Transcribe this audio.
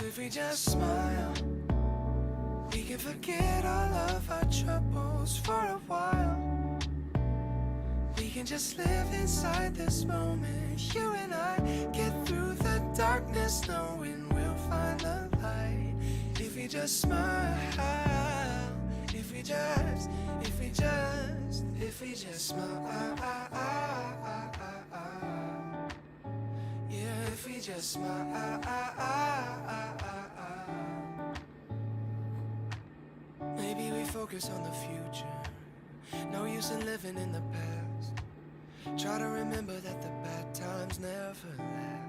if we just smile, we can forget all of our troubles for a while. We can just live inside this moment. You and I get through the darkness, knowing we'll find the light. If we just smile, if we just smile, yeah, if we just smile. Maybe we focus on the future. No use in living in the past. Try to remember that the bad times never last.